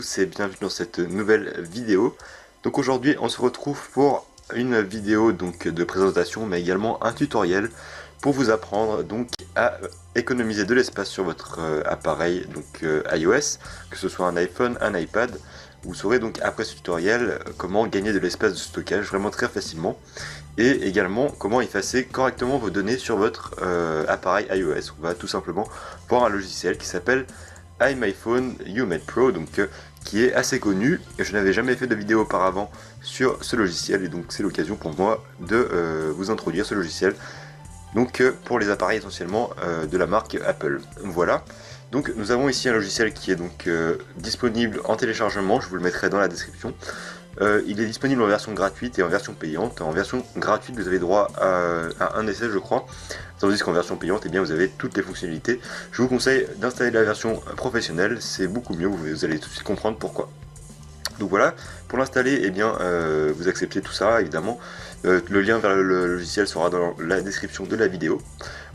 tous et bienvenue dans cette nouvelle vidéo. Donc aujourd'hui on se retrouve pour une vidéo donc de présentation mais également un tutoriel pour vous apprendre donc à économiser de l'espace sur votre appareil donc iOS, que ce soit un iPhone, un iPad. Vous saurez donc après ce tutoriel comment gagner de l'espace de stockage vraiment très facilement et également comment effacer correctement vos données sur votre appareil iOS. On va tout simplement voir un logiciel qui s'appelle iMyFone UMade Pro, donc qui est assez connu. Je n'avais jamais fait de vidéo auparavant sur ce logiciel et donc c'est l'occasion pour moi de vous introduire ce logiciel. Donc pour les appareils essentiellement de la marque Apple. Voilà. Donc nous avons ici un logiciel qui est donc disponible en téléchargement, je vous le mettrai dans la description. Il est disponible en version gratuite et en version payante. En version gratuite, vous avez droit à un essai, je crois, tandis qu'en version payante, eh bien, vous avez toutes les fonctionnalités. Je vous conseille d'installer la version professionnelle, c'est beaucoup mieux, vous allez tout de suite comprendre pourquoi. Donc voilà, pour l'installer, eh bien, vous acceptez tout ça, évidemment. Le lien vers le logiciel sera dans la description de la vidéo.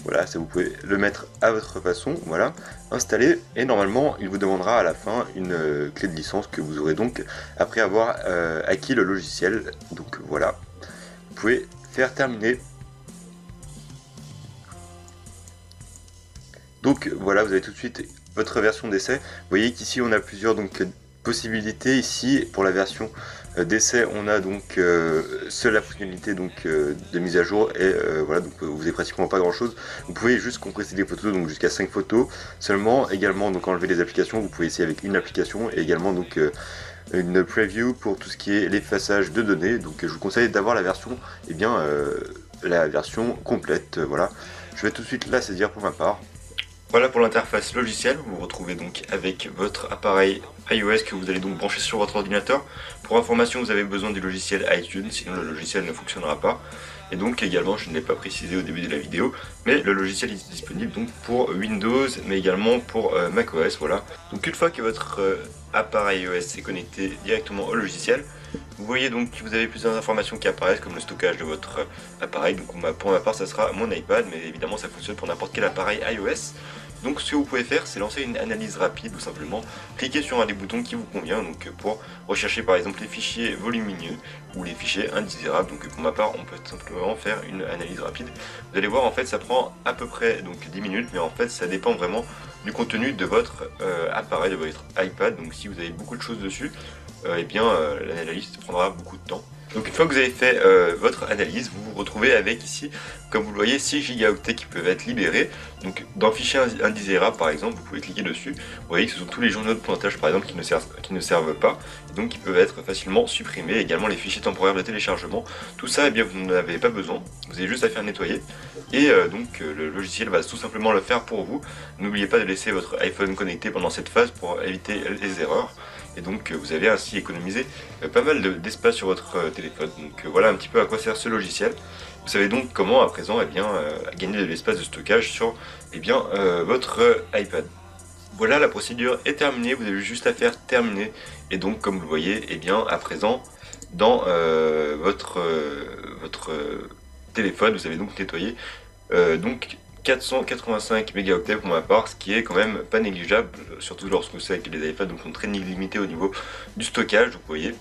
Voilà, ça vous pouvez le mettre à votre façon, voilà, installer, et normalement il vous demandera à la fin une clé de licence que vous aurez donc après avoir acquis le logiciel. Donc voilà, vous pouvez faire terminer. Donc voilà, vous avez tout de suite votre version d'essai. Vous voyez qu'ici on a plusieurs donc possibilités. Ici pour la version d'essai on a donc seule la fonctionnalité donc de mise à jour et voilà, donc vous n'avez pratiquement pas grand chose. Vous pouvez juste compresser des photos, donc jusqu'à 5 photos seulement. Également donc enlever les applications, vous pouvez essayer avec une application et également donc une preview pour tout ce qui est l'effaçage de données. Donc je vous conseille d'avoir la version la version complète. Voilà, je vais tout de suite la saisir pour ma part. Voilà pour l'interface logicielle. Vous vous retrouvez donc avec votre appareil iOS que vous allez donc brancher sur votre ordinateur. Pour information, vous avez besoin du logiciel iTunes, sinon le logiciel ne fonctionnera pas. Et donc également, je ne l'ai pas précisé au début de la vidéo, mais le logiciel est disponible donc pour Windows, mais également pour macOS. Voilà. Donc une fois que votre appareil iOS est connecté directement au logiciel, vous voyez donc que vous avez plusieurs informations qui apparaissent comme le stockage de votre appareil. Donc pour ma part ça sera mon iPad, mais évidemment ça fonctionne pour n'importe quel appareil iOS. Donc ce que vous pouvez faire, c'est lancer une analyse rapide ou simplement cliquer sur un des boutons qui vous convient, donc pour rechercher par exemple les fichiers volumineux ou les fichiers indésirables. Donc pour ma part on peut simplement faire une analyse rapide. Vous allez voir, en fait ça prend à peu près donc 10 minutes, mais en fait ça dépend vraiment du contenu de votre appareil, de votre iPad. Donc si vous avez beaucoup de choses dessus, l'analyse prendra beaucoup de temps. Donc une fois que vous avez fait votre analyse, vous vous retrouvez avec ici, comme vous le voyez, 6 gigaoctets qui peuvent être libérés. Donc dans fichier indésirable par exemple, vous pouvez cliquer dessus. Vous voyez que ce sont tous les journaux de pointage par exemple qui ne servent pas, et donc qui peuvent être facilement supprimés. Également les fichiers temporaires de téléchargement. Tout ça, eh bien, vous n'en avez pas besoin. Vous avez juste à faire nettoyer. Et le logiciel va tout simplement le faire pour vous. N'oubliez pas de laisser votre iPhone connecté pendant cette phase pour éviter les erreurs. Et donc vous avez ainsi économisé pas mal d'espace sur votre téléphone. Donc voilà un petit peu à quoi sert ce logiciel. Vous savez donc comment à présent gagner de l'espace de stockage sur votre iPad. Voilà, la procédure est terminée, vous avez juste à faire terminer. Et donc comme vous le voyez, à présent dans votre téléphone, vous avez donc nettoyé 485 mégaoctets pour ma part, ce qui est quand même pas négligeable, surtout lorsque c'est avec les iPads donc sont très limités au niveau du stockage, vous voyez.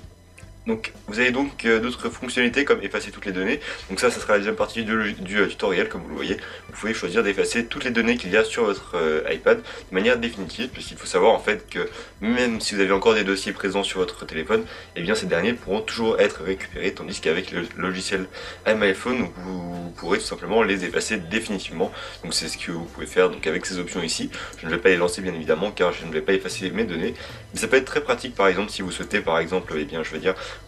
Donc vous avez donc d'autres fonctionnalités comme effacer toutes les données. Donc ça sera la deuxième partie du tutoriel, comme vous le voyez. Vous pouvez choisir d'effacer toutes les données qu'il y a sur votre iPad de manière définitive, puisqu'il faut savoir en fait que même si vous avez encore des dossiers présents sur votre téléphone, eh bien ces derniers pourront toujours être récupérés, tandis qu'avec le logiciel iMyFone, vous pourrez tout simplement les effacer définitivement. Donc c'est ce que vous pouvez faire donc avec ces options ici. Je ne vais pas les lancer bien évidemment car je ne vais pas effacer mes données, mais ça peut être très pratique par exemple si vous souhaitez par exemple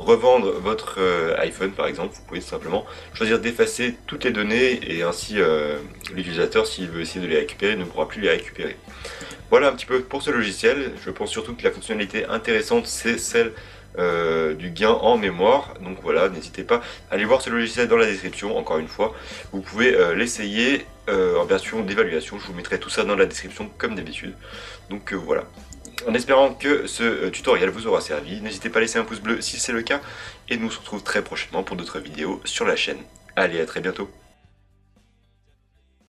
revendre votre iPhone par exemple. Vous pouvez tout simplement choisir d'effacer toutes les données et ainsi l'utilisateur, s'il veut essayer de les récupérer, ne pourra plus les récupérer. Voilà un petit peu pour ce logiciel. Je pense surtout que la fonctionnalité intéressante c'est celle du gain en mémoire. Donc voilà, n'hésitez pas à aller voir ce logiciel dans la description. Encore une fois, vous pouvez l'essayer en version d'évaluation. Je vous mettrai tout ça dans la description comme d'habitude. Donc voilà. En espérant que ce tutoriel vous aura servi, n'hésitez pas à laisser un pouce bleu si c'est le cas, et nous on se retrouve très prochainement pour d'autres vidéos sur la chaîne. Allez, à très bientôt.